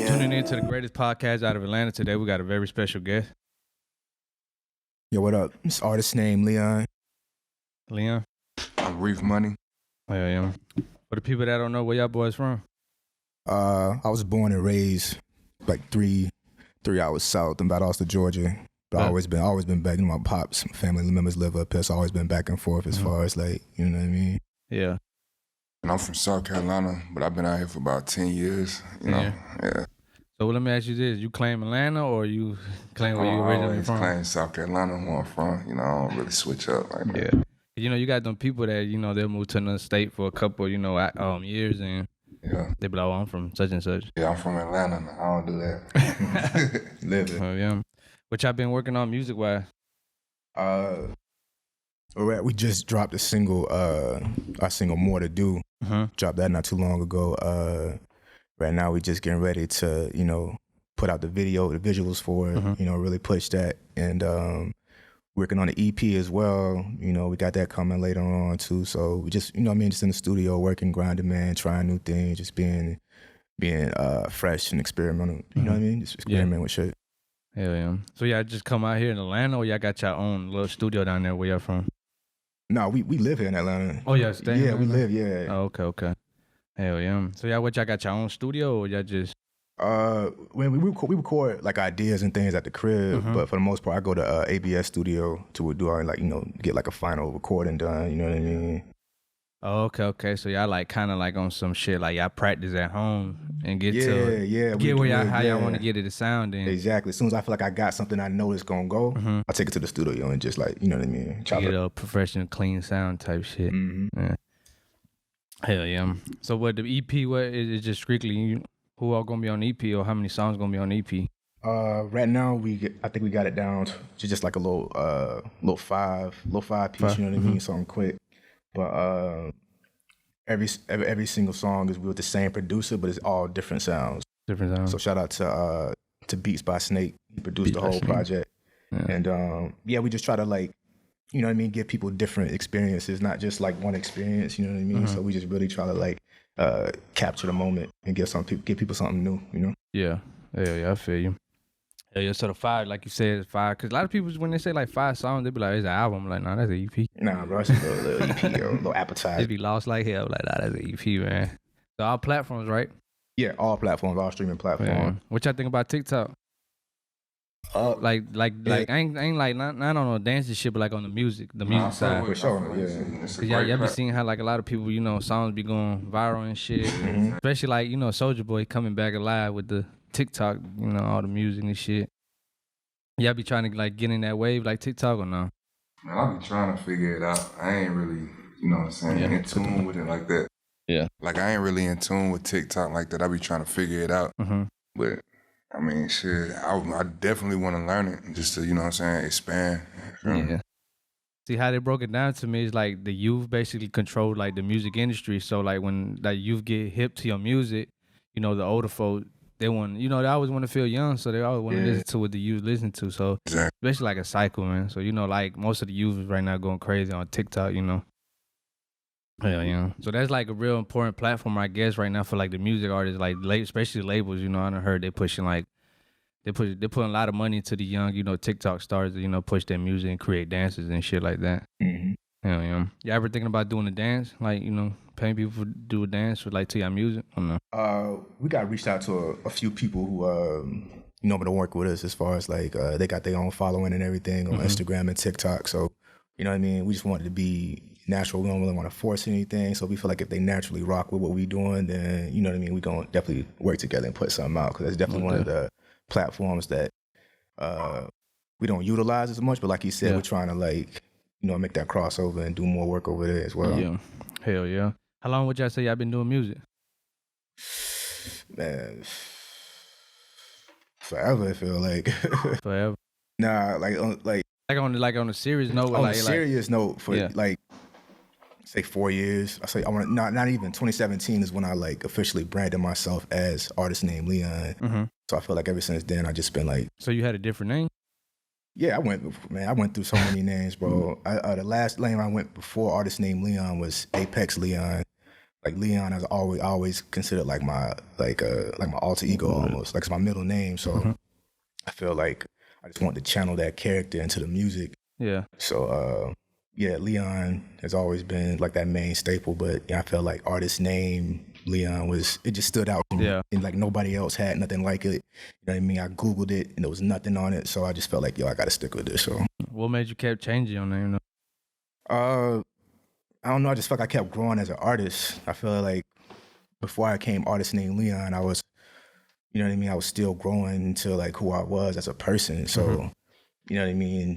Tuning in to the greatest podcast out of Atlanta today. We got a very special guest. Yo, what up? It's Artistnameleon. Leon. I'm Reefmuny. Oh, yeah. For the people that don't know, where y'all boys from? I was born and raised like three hours south in Valdosta, Georgia. But I always been back. My pops, my family members live up here, so I always been back and forth as far as like, you know what I mean? Yeah. And I'm from South Carolina, but I've been out here for about 10 years. You know, yeah. So let me ask you this: you claim Atlanta, or you claim where you originally from? I claim South Carolina, where I'm from. You know, I don't really switch up like that. Yeah. You know, you got them people that, you know, they'll move to another state for a couple, you know, years, and they be like, oh, I'm from such and such. Yeah, I'm from Atlanta. I don't do that. Live it. Oh, yeah. What y'all been working on music-wise? We just dropped a single, our single More to Do. Dropped that not too long ago. Right now we just getting ready to, you know, put out the visuals for it, you know, really push that. And working on the EP as well. You know, we got that coming later on too. So we just, you know what I mean, just in the studio working, grinding, man, trying new things, just being fresh and experimental. You know what I mean? Just experiment with shit. Hell yeah. So y'all just come out here in Atlanta, or y'all got your own little studio down there where y'all from? No, we live here in Atlanta. Oh, yeah, stay Yeah, we live, yeah. Oh, okay. Hell yeah. So y'all got your own studio, or y'all just... When we record like ideas and things at the crib, but for the most part, I go to ABS studio to do our, like, you know, get like a final recording done. You know what I mean? Oh, okay. So y'all like kind of like on some shit, like y'all practice at home and get where y'all how y'all want to get it to sound in. Exactly. As soon as I feel like I got something I know it's gonna go, I take it to the studio and just, like, you know what I mean, chop it. Get a professional, clean sound type shit. Yeah. Hell yeah. So what the EP? What is it? Just strictly who all gonna be on the EP, or how many songs gonna be on the EP? Right now I think we got it down to just like a little five piece. You know what I mean? Something quick. But every single song is with the same producer, but it's all different sounds. So shout out to Beats by Snake. He produced the whole project. Yeah. And we just try to, like, you know what I mean, give people different experiences, not just like one experience. You know what I mean? So we just really try to, like, capture the moment and give people something new. You know? Yeah, I feel you. Yeah, so the 5, like you said, is 5. Because a lot of people, when they say like 5 songs, they be like, it's an album. I'm like, nah, that's an EP. Nah, bro, it's a little EP, or a little appetizer. They be lost like hell. Like, nah, that's an EP, man. So all platforms, right? Yeah, all platforms, all streaming platforms. Yeah. What y'all think about TikTok? Like I ain't like not on no dancing shit, but like on the music side. For sure, yeah. Cause y'all be seeing how, like, a lot of people, you know, songs be going viral and shit. Especially, like, you know, Soulja Boy coming back alive with the TikTok, you know, all the music and shit. Y'all be trying to, like, get in that wave like TikTok, or no? Man, I be trying to figure it out. I ain't really, you know what I'm saying, in tune with it like that. Yeah. Like, I ain't really in tune with TikTok like that. I be trying to figure it out. But I mean, shit, I definitely want to learn it just to, you know what I'm saying, expand. Yeah. See, how they broke it down to me is like the youth basically control, like, the music industry. So, like, when, like, youth get hip to your music, you know, the older folk, they want, you know, they always want to feel young, so they always want to listen to what the youth listen to. So, basically like a cycle, man. So, you know, like, most of the youth right now going crazy on TikTok, you know. Hell yeah. So that's like a real important platform, I guess, right now for, like, the music artists, like, especially labels. You know, I done heard they pushing, like, they're putting a lot of money into the young, you know, TikTok stars to, you know, push their music and create dances and shit like that. Hell yeah. You ever thinking about doing a dance, like, you know, paying people to do a dance for, like, to your music, or no? We got reached out to a few people who you know, to work with us as far as, like, they got their own following and everything on Instagram and TikTok. So, you know what I mean? We just wanted to be natural. We don't really want to force anything. So we feel like if they naturally rock with what we doing, then, you know what I mean, we gonna definitely work together and put something out, because that's definitely one of the platforms that we don't utilize as much. But like you said, we're trying to, like, you know, make that crossover and do more work over there as well. Yeah. Hell yeah. How long would y'all say y'all been doing music? Man, forever, I feel like. Forever? Nah, like on a serious note. On a serious note, for like, say 4 years. I say not even 2017 is when I, like, officially branded myself as Artistnameleon. So I feel like ever since then I just been like. So you had a different name? Yeah, I went through so many names, bro. The last name I went before Artistnameleon was Apex Leon. like Leon has always considered like my alter ego almost. Like it's my middle name. So I feel like I just want to channel that character into the music. Yeah. So yeah, Leon has always been like that main staple, but yeah, I felt like artist name Leon it just stood out to me. Yeah. And like nobody else had nothing like it. You know what I mean? I Googled it and there was nothing on it. So I just felt like, yo, I gotta stick with this. So What made you keep changing your name though? I don't know, I just felt like I kept growing as an artist. I feel like before I came artist named Leon, I was, you know what I mean, I was still growing into like who I was as a person. So, you know what I mean?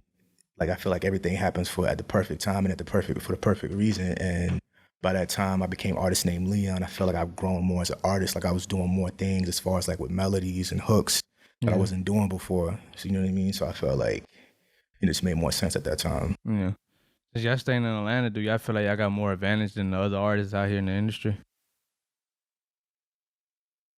Like I feel like everything happens at the perfect time and for the perfect reason. And by that time I became artist named Leon. I feel like I've grown more as an artist. Like I was doing more things as far as like with melodies and hooks that I wasn't doing before. So you know what I mean? So I felt like it just made more sense at that time. Yeah. Since y'all staying in Atlanta, do y'all feel like y'all got more advantage than the other artists out here in the industry?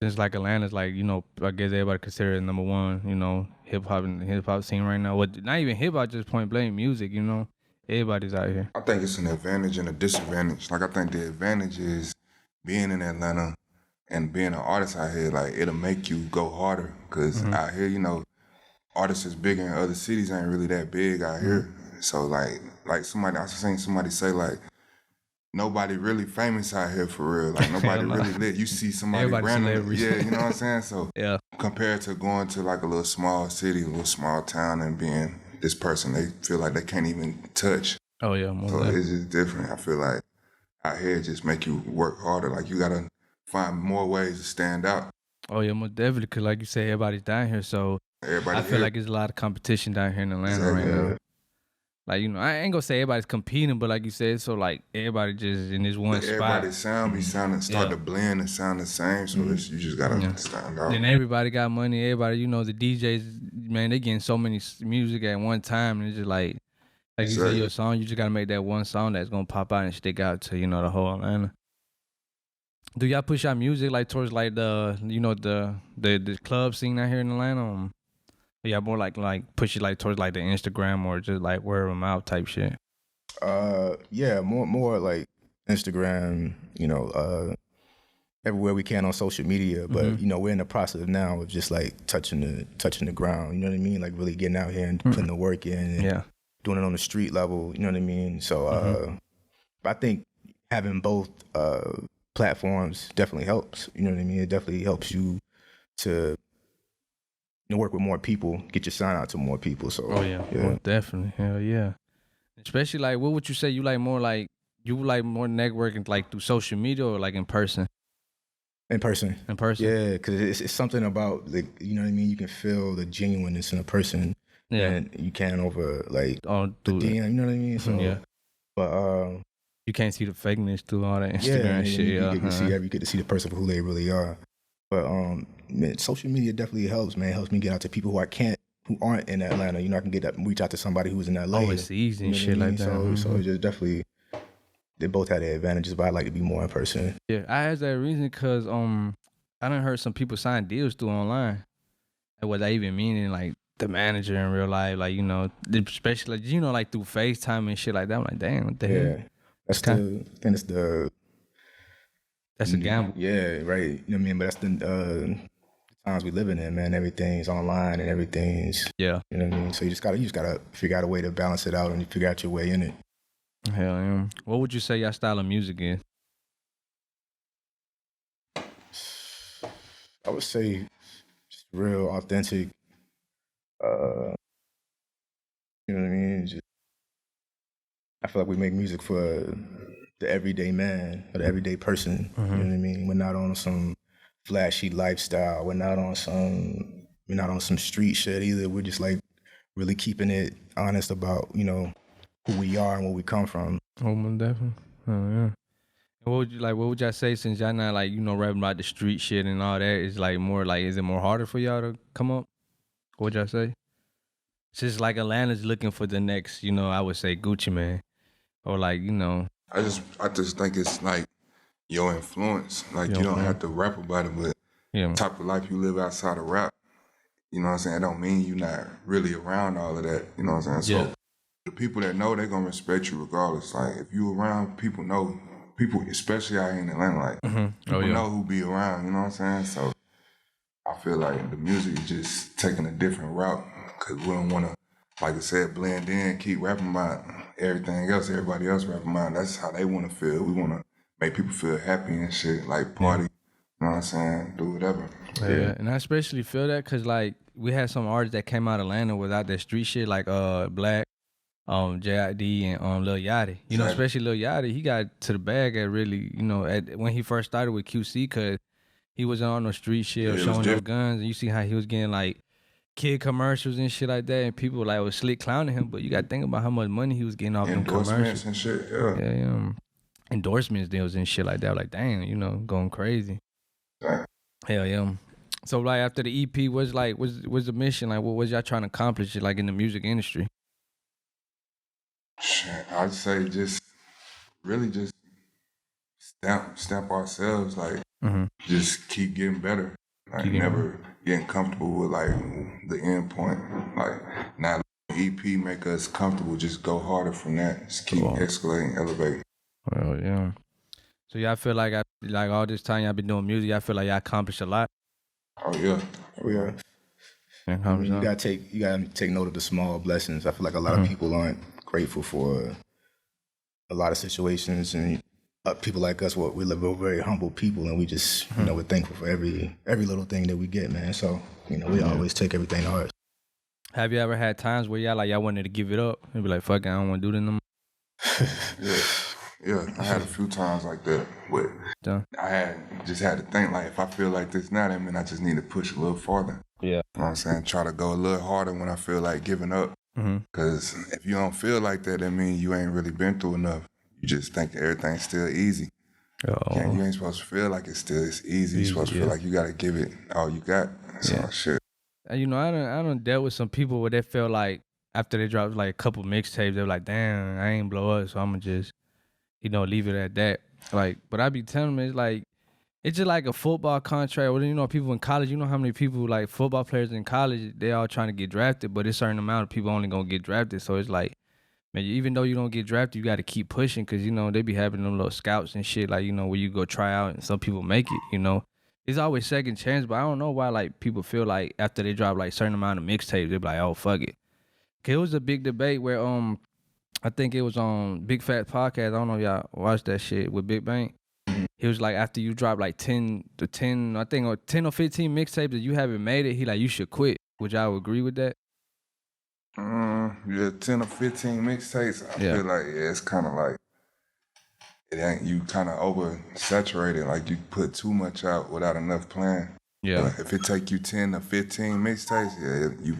Since like Atlanta's like, you know, I guess everybody consider it number one, you know, hip hop scene right now. What not even hip hop, just point blank music, you know. Everybody's out here. I think it's an advantage and a disadvantage. Like I think the advantage is being in Atlanta and being an artist out here, like it'll make you go harder. Cause out here, you know, artists is big in other cities ain't really that big out here. So like somebody, I seen somebody say like, nobody really famous out here for real. Like nobody really lit. You see somebody random, yeah, you know what I'm saying? So yeah, compared to going to like a little small city, a little small town and being this person, they feel like they can't even touch. Oh yeah, so it's just different. I feel like out here just make you work harder. Like you gotta find more ways to stand out. Oh yeah, most definitely. Cause like you say, everybody's down here, so I feel like there's a lot of competition down here in Atlanta right now. Like, you know, I ain't gonna say everybody's competing, but like you said, so like everybody just in this one spot. Everybody's sound be sounding, start to blend and sound the same, so you just gotta stand out. Then everybody got money, everybody, you know, the DJs, man, they getting so many music at one time, and it's just like you say, your song, you just gotta make that one song that's gonna pop out and stick out to, you know, the whole Atlanta. Do y'all push out music like towards like the, you know, the club scene out here in Atlanta? Yeah, more like push it like towards like the Instagram or just like word of mouth type shit. Yeah, more like Instagram, you know, everywhere we can on social media. But you know, we're in the process now of just like touching the ground. You know what I mean? Like really getting out here and putting the work in. And doing it on the street level. You know what I mean? So I think having both platforms definitely helps. You know what I mean? It definitely helps you to work with more people, get your sign out to more people. So definitely, hell yeah. Especially like, what would you say you like more networking like through social media or like in person? In person. Yeah, because it's something about like, you know what I mean. You can feel the genuineness in a person, and you can over like the DM. You know what I mean? So but you can't see the fakeness through all that Instagram shit. You get to see the person for who they really are. But man, social media definitely helps, man. It helps me get out to people who aren't in Atlanta. You know, I can reach out to somebody who's in LA. Oh, it's easy and shit like that. So it's just definitely, they both have their advantages, but I like to be more in person. Yeah, I asked that reason because I done heard some people sign deals through online. And what that even meaning, like the manager in real life, like, you know, especially like, you know, like through FaceTime and shit like that. I'm like, damn, what the hell? That's a gamble. Yeah, right. You know what I mean? But that's the times we living in, man. Everything's online and everything's you know what I mean? So you just gotta figure out a way to balance it out and you figure out your way in it. Hell yeah. What would you say your style of music is? I would say just real authentic. You know what I mean? I feel like we make music for the everyday man or the everyday person. You know what I mean? We're not on some flashy lifestyle. We're not on some street shit either. We're just like really keeping it honest about, you know, who we are and where we come from. Oh, definitely. Oh yeah. What would y'all say, since y'all not like, you know, rapping about the street shit and all that, is like more like, is it more harder for y'all to come up? What would y'all say? Since like Atlanta's looking for the next, you know, I would say Gucci Man, or like, you know. I just think it's like your influence. Like you don't have to rap about it, but the type of life you live outside of rap, you know what I'm saying? It don't mean you're not really around all of that. You know what I'm saying? So the people that know, they're gonna respect you regardless. Like if you around, people know people, especially out here in Atlanta, like people know who be around. You know what I'm saying? So I feel like the music is just taking a different route because we don't want to, like I said, blend in, keep rapping about everything else, everybody else rapping about. That's how they want to feel. We want to make people feel happy and shit, like party. You know what I'm saying? Do whatever. Yeah, and I especially feel that because like we had some artists that came out of Atlanta without that street shit, like Black, JID and Lil Yachty. You know, especially Lil Yachty, he got to the bag at really, you know, when he first started with QC, cause he wasn't on no street shit or showing no guns, and you see how he was getting like kid commercials and shit like that, and people like was slick clowning him, but you got to think about how much money he was getting off them commercials and shit. Endorsements deals and shit like that. Like, damn, you know, going crazy. Hell yeah. So like after the EP, what's the mission? Like, what was y'all trying to accomplish? Like in the music industry? Shit, I'd say just really just stamp ourselves. Like, just keep getting better. Like, never getting comfortable with like the end point. Like, now EP make us comfortable. Just go harder from that. Just keep escalating, elevating. Well, yeah. So y'all feel like all this time y'all been doing music, I feel like y'all accomplished a lot. Oh yeah. You gotta take note of the small blessings. I feel like a lot of people aren't grateful for a lot of situations, and people like us, we're very humble people, and we just you know, we're thankful for every little thing that we get, man. So you know, we always take everything to heart. Have you ever had times where y'all wanted to give it up and be like, fuck it, I don't want to do this no more? Yeah, I had a few times like that. But I just had to think, like, if I feel like this now, that means I just need to push a little farther. Yeah. You know what I'm saying? Try to go a little harder when I feel like giving up. Because if you don't feel like that, that means you ain't really been through enough. You just think everything's still easy. You ain't supposed to feel like it's easy. You're supposed to feel like you got to give it all you got. So shit. You know, I done dealt with some people where they felt like after they dropped like a couple mixtapes, they were like, damn, I ain't blow up, so I'm going to just, you know, leave it at that. Like, but I be telling them, it's just like a football contract. Or, you know, people in college, you know how many people, like football players in college, they all trying to get drafted, but a certain amount of people only going to get drafted. So it's like, man, even though you don't get drafted, you got to keep pushing because, you know, they be having them little scouts and shit, like, you know, where you go try out and some people make it, you know. It's always second chance, but I don't know why, like, people feel like after they drop, like, certain amount of mixtapes, they be like, oh, fuck it. Cause it was a big debate where, I think it was on Big Fat Podcast. I don't know if y'all watched that shit with Big Bang. He was like, after you drop like 10 or 15 mixtapes that you haven't made it, he like, you should quit. Would y'all agree with that? Yeah, 10 or 15 mixtapes. I feel like, it's kind of like, it ain't, you kind of oversaturated. Like, you put too much out without enough plan. Yeah. If it take you 10 or 15 mixtapes,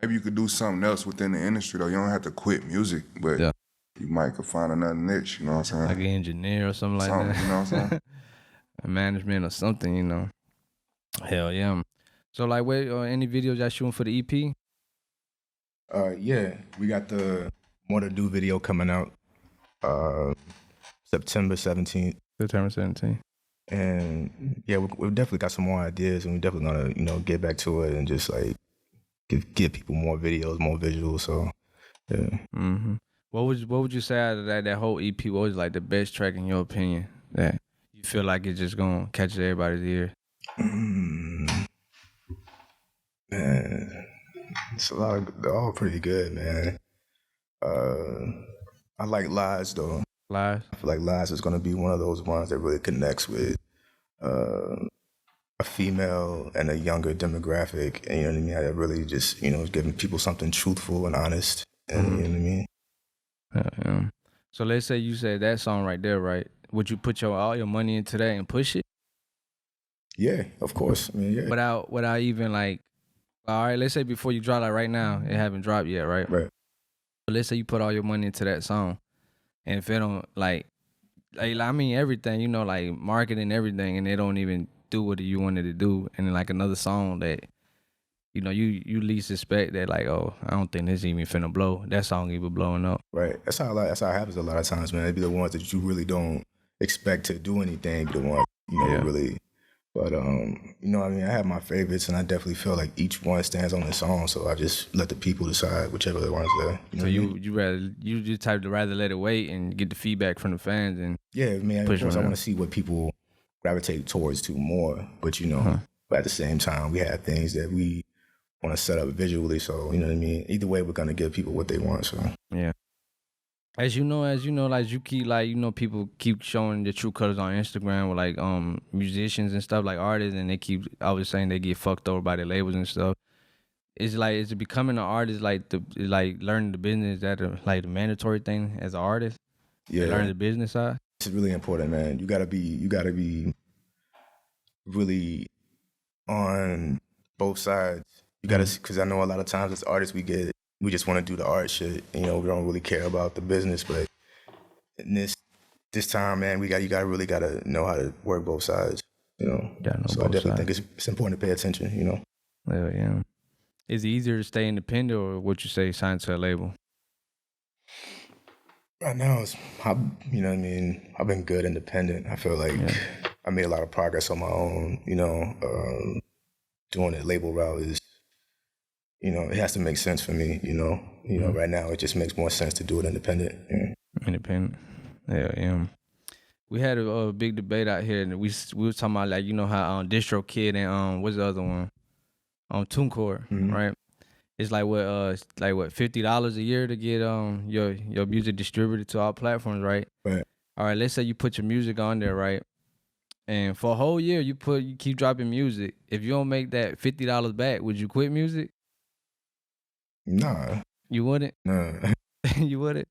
maybe you could do something else within the industry, though. You don't have to quit music, but you might could find another niche, you know what I'm saying? Like an engineer or something like that. You know what I'm saying? A management or something, you know. Hell yeah. So, like, any videos y'all shooting for the EP? Yeah, we got the More to Do video coming out September 17th. September 17th. And yeah, we've definitely got some more ideas, and we're definitely gonna, you know, get back to it and just like give people more videos, more visuals. So yeah. What would you say out of that whole EP? What was like the best track in your opinion that you feel like it's just gonna catch everybody's ear? Man, it's a lot of, they're all pretty good, man. I like Lies though. Lies? I feel like Lies is gonna be one of those ones that really connects with a female and a younger demographic, and you know what I mean? That really just, you know, is giving people something truthful and honest, and you know what I mean? Yeah. So let's say you said that song right there, right? Would you put all your money into that and push it? Yeah, of course. I mean, yeah. Without even like, all right, let's say before you drop, like right now, it haven't dropped yet, right? Right. But let's say you put all your money into that song, and if it don't like I mean everything, you know, like marketing everything, and they don't even do what you wanted to do, and then like another song that, you know, you least suspect that like, oh, I don't think this even finna blow. That song even blowing up. Right. That's how it happens a lot of times, man. They be the ones that you really don't expect to do anything, be the ones, you know, really. But you know, I mean, I have my favorites, and I definitely feel like each one stands on its own. So I just let the people decide whichever one's there. You know so you the type to rather let it wait and get the feedback from the fans, and Yeah, man. Of push course, I on want it. to see what people gravitate towards to more. But but at the same time, we have things that we want to set up visually. So you know what I mean. Either way, we're gonna give people what they want. So Yeah. As you know, like you keep like people keep showing the true colors on Instagram with like musicians and stuff like artists, and they keep always saying they get fucked over by the labels and stuff. It's like is it becoming an artist like learning the business that like the mandatory thing as an artist? Like yeah, learning the business side. it's really important, man. You gotta be really on both sides. You gotta, because I know a lot of times as artists we just want to do the art shit. We don't really care about the business. But in this time, man, you gotta know how to work both sides. Gotta know So I both definitely sides. think it's important to pay attention. Hell yeah. Is it easier to stay independent or what you say sign to a label? Right now, you know what I mean. I've been good independent. I feel like I made a lot of progress on my own. Doing it label route is, it has to make sense for me. Right now it just makes more sense to do it independent. Yeah. Independent. Hell yeah. We had a big debate out here, and we was talking about like how Distro Kid and what's the other one TuneCore, right? It's like what $50 a year to get your music distributed to all platforms, right? Right. All right, let's say you put your music on there, right? And for a whole year you keep dropping music. If you don't make that $50 back, would you quit music? Nah. You wouldn't? Nah. You wouldn't?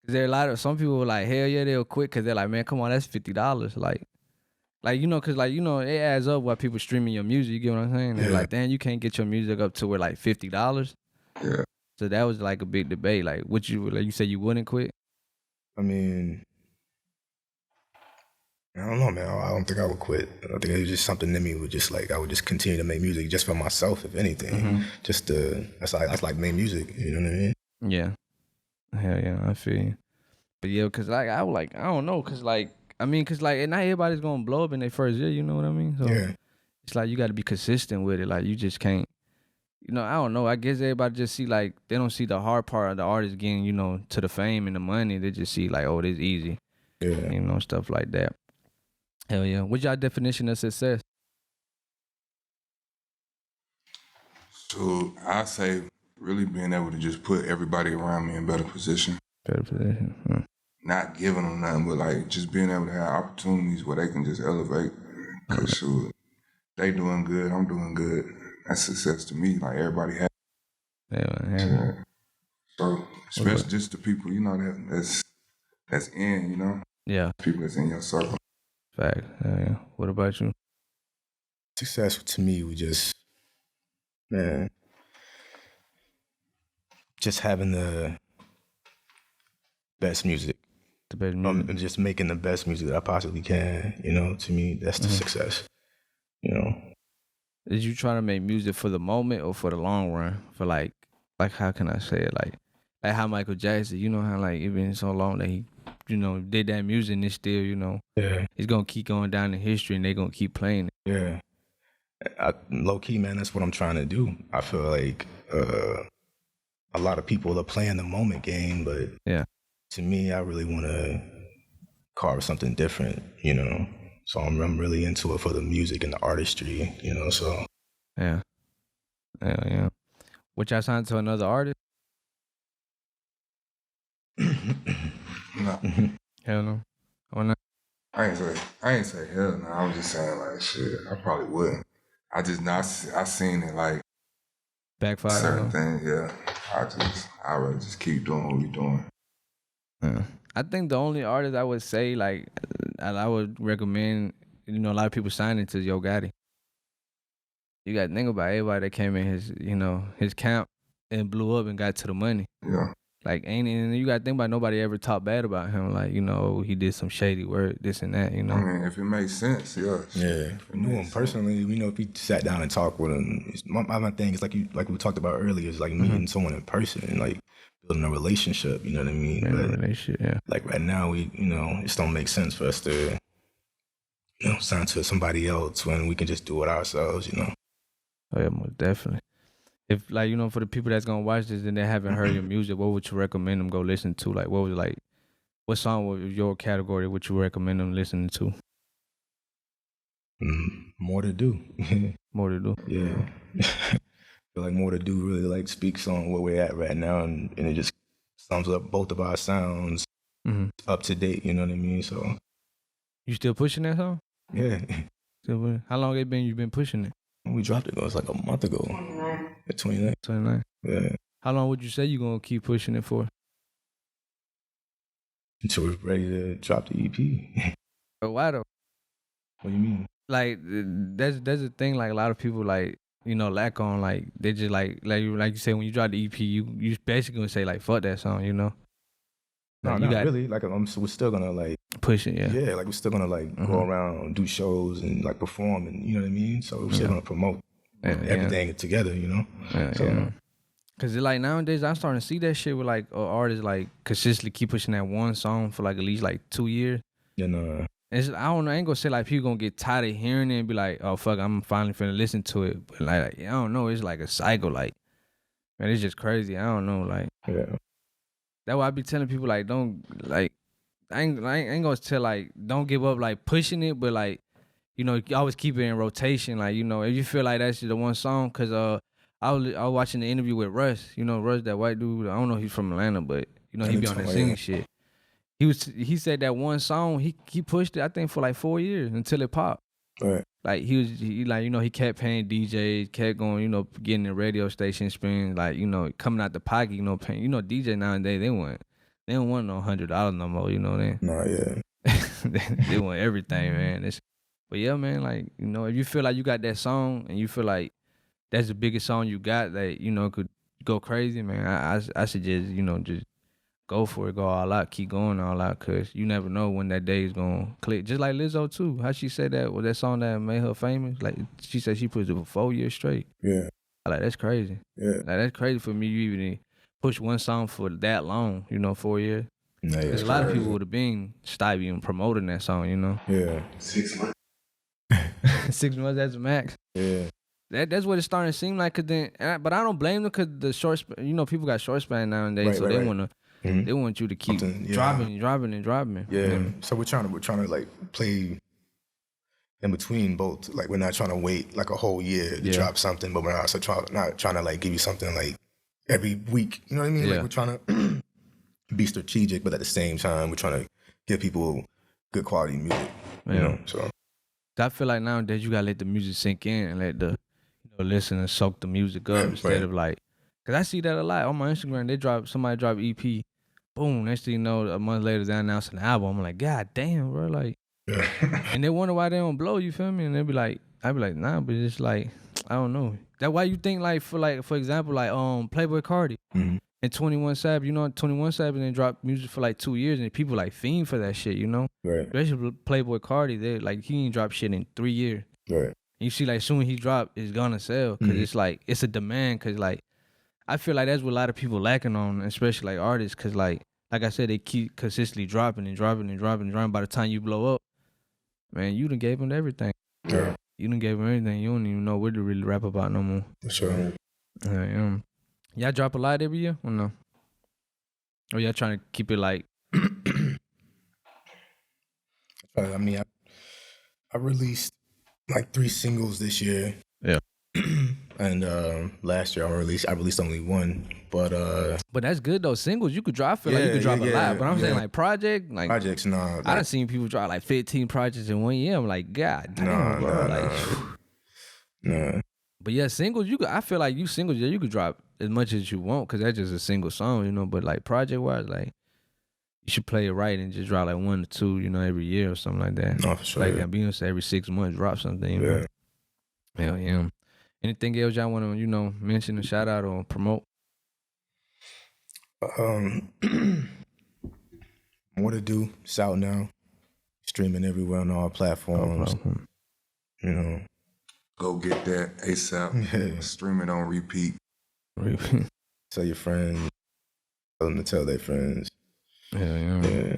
Cause there are a lot of some people were like, hell yeah, they'll quit because they're like, man, come on, that's $50. Cause it adds up while people streaming your music. You get what I'm saying? They're like, damn, you can't get your music up to where like $50. Yeah. So that was like a big debate. Like, you said you wouldn't quit? I mean, I don't know, man. I don't think I would quit. I think it was just something in me would just like I would just continue to make music just for myself, if anything. Just that's like make music. You know what I mean? Yeah. Hell yeah, I feel you. But yeah, cause like I was like, I don't know, cause like not everybody's gonna blow up in their first year. You know what I mean? So it's like you got to be consistent with it. Like you just can't. I don't know. I guess everybody just see like they don't see the hard part of the artist getting to the fame and the money. They just see like, oh, this easy. Yeah. Stuff like that. Hell yeah. What's your definition of success? So I say really being able to just put everybody around me in better position. Better position. Not giving them nothing, but like just being able to have opportunities where they can just elevate. Cause sure, they doing good, I'm doing good. That's success to me. Like everybody has. Yeah. So especially just the people that's in, Yeah. people that's in your circle. Fact. Yeah. What about you? Success to me was just having the best music. The best music. And just making the best music that I possibly can. To me, that's the success. Did you try to make music for the moment or for the long run? For like how can I say it? Like how Michael Jackson, how like it been so long that he, did that music and it's still, it's gonna keep going down in history and they gonna keep playing it. Yeah. Low key, man, that's what I'm trying to do. I feel like a lot of people are playing the moment game, but to me, I really want to carve something different, So I'm really into it for the music and the artistry, so. Yeah. What y'all signed to another artist? No. Hell no. Or not? I ain't say hell no. I was just saying like shit. I probably wouldn't. I just not. I seen it like backfire. Certain things. Yeah. I rather just keep doing what we doing. Yeah. I think the only artist I would say like I would recommend, a lot of people signing to Yo Gotti. You got to think about everybody that came in his camp and blew up and got to the money. Yeah. Like and you got to think about nobody ever talked bad about him. Like he did some shady work, this and that. I mean, if it makes sense, yeah. Yeah. If we knew him personally, if we sat down and talked with him, my thing is like we talked about earlier, is like meeting someone in person and like building a relationship. You know what I mean? Relationship, yeah. Like right now, we it just don't make sense for us to sign to somebody else when we can just do it ourselves. Oh yeah, most definitely. If for the people that's gonna watch this and they haven't heard your music, what would you recommend them go listen to? Like what was What song was your category? What you recommend them listening to? More to do. More to do. Yeah. Feel like More to Do really like speaks on where we're at right now, and it just sums up both of our sounds up to date. You know what I mean? So You still pushing that song? yeah, How long it been you been pushing it? we dropped it. It was like a month ago. 29. 29. Yeah. How long would you say you gonna keep pushing it for? Until we're ready to drop the EP. But why though? What do you mean? Like that's the thing. Like a lot of people like lack on, like they just like you say, when you drop the EP, you basically gonna say like fuck that song, you know. No, Like, not really. Like we're still gonna like push it, yeah. Yeah, like we're still gonna like go around, do shows, and like perform, and you know what I mean. So we're still gonna promote everything together, you know. Cause like nowadays, I'm starting to see that shit with like artists like consistently keep pushing that one song for like at least like 2 years. And It's, I don't know. I ain't gonna say like people gonna get tired of hearing it and be like, oh fuck, I'm finally finna listen to it. But like I don't know. It's like a cycle. Like, man, it's just crazy. I don't know. Like, yeah, that's why I be telling people like, don't like. I ain't gonna tell like, don't give up like pushing it, but like, you always keep it in rotation. Like, if you feel like that's the one song, cause I was watching the interview with Russ. Russ, that white dude. I don't know if he's from Atlanta, but he be on that singing shit. He said that one song he pushed it, I think, for like 4 years until it popped. right. Like he kept paying DJs, kept going, getting the radio station spin, like, coming out the pocket, paying. DJ nowadays they don't want no $100 no more, they. No, yeah. They want everything, man. But yeah, man, like, if you feel like you got that song and you feel like that's the biggest song you got that, could go crazy, man, I suggest, just go for it, go all out, keep going all out, cause you never know when that day is gonna click. Just like Lizzo too, how she said that was that song that made her famous. Like she said, she pushed it for 4 years straight. Yeah, Like that's crazy. yeah. Like that's crazy for me. You even push one song for that long, 4 years. No, yeah, Cause a lot of people would have been stopped even promoting that song, Yeah, 6 months. 6 months, that's the max. yeah. That's what it's starting to seem like. Cause then, but I don't blame them, cause the short, people got short span nowadays, Right, so right, they right. wanna. They want you to keep dropping. Yeah. So we're trying to like play in between both. Like we're not trying to wait like a whole year to drop something, but we're also not trying to like give you something like every week. You know what I mean? Yeah. Like we're trying to be strategic, but at the same time we're trying to give people good quality music. Yeah. You know, so I feel like nowadays you gotta let the music sink in and let the listener soak the music up instead of like, cause I see that a lot on my Instagram. Somebody drop EP, boom, next thing you know, a month later they announce an album. I'm like, God damn, bro, like, and they wonder why they don't blow. You feel me? And I'd be like, nah, but it's like, I don't know. That's why you think for example, like Playboy Cardi and 21 Savage. 21 Savage and dropped music for like 2 years and people like fiend for that shit. right, Especially Playboy Cardi, they like he ain't dropped shit in 3 years. right, You see, like, soon he drop, it's gonna sell because it's like it's a demand. Cause like I feel like that's what a lot of people lacking on, especially like artists. Cause like I said, they keep consistently dropping and dropping and dropping and dropping. By the time you blow up, man, you done gave them everything. yeah, You done gave them everything. You don't even know what to really rap about no more. for sure. Y'all drop a lot every year or no? Or y'all trying to keep it like? I mean, I released like 3 singles this year. Yeah. And last year I released only one, but that's good though. Singles you could drop. I feel like you could drop a lot. But I'm saying like projects, nah. I done seen people drop like 15 projects in 1 year. I'm like, God damn, bro. Nah. But yeah, singles I feel like you singles, you could drop as much as you want because that's just a single song, But like project wise, like you should play it right and just drop like 1 or 2, every year or something like that. No, for sure. Like Beyonce every 6 months drop something. Yeah. Hell yeah. Anything else y'all want to, mention, a shout out or promote? More to do. It's out now. Streaming everywhere on all platforms. Go get that ASAP. Yeah. Stream it on repeat. Tell your friends. Tell them to tell their friends. Yeah.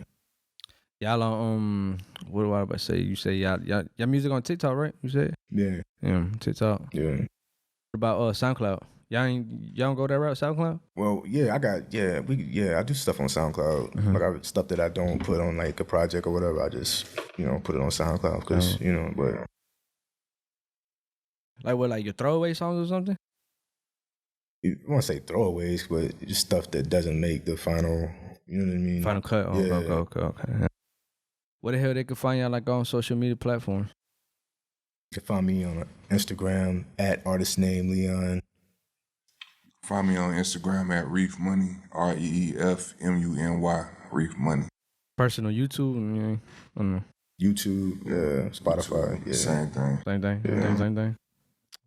Y'all on what do I about to say? You say y'all music on TikTok, right? You said? Yeah. Yeah, TikTok. Yeah. About SoundCloud. Y'all don't go that route, SoundCloud? Well, yeah, I do stuff on SoundCloud. Mm-hmm. Like stuff that I don't put on like a project or whatever. I just put it on SoundCloud because but Like what, like your throwaway songs or something? I want to say throwaways, but just stuff that doesn't make the final. You know what I mean? Final cut. Oh, Yeah. Okay. Where the hell they can find y'all like on social media platforms? You can find me on Instagram at Artistnameleon. Find me on Instagram at Reefmuny, REEFMUNY, Reefmuny. Personal YouTube? I don't know. YouTube, Spotify. Yeah. Same thing. Same thing. Yeah. Same thing.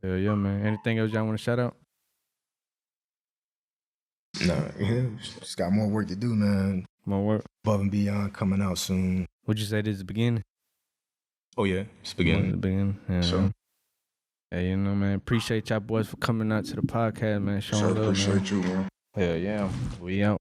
Yeah, man. Anything else y'all want to shout out? No, just got more work to do, man. More work. Above and Beyond coming out soon. Would you say this is the beginning? Oh yeah, it's The beginning. beginning. Yeah. So. Hey, man. Appreciate y'all boys for coming out to the podcast, man. Showing love, man. Appreciate you, man. Hell yeah. We out.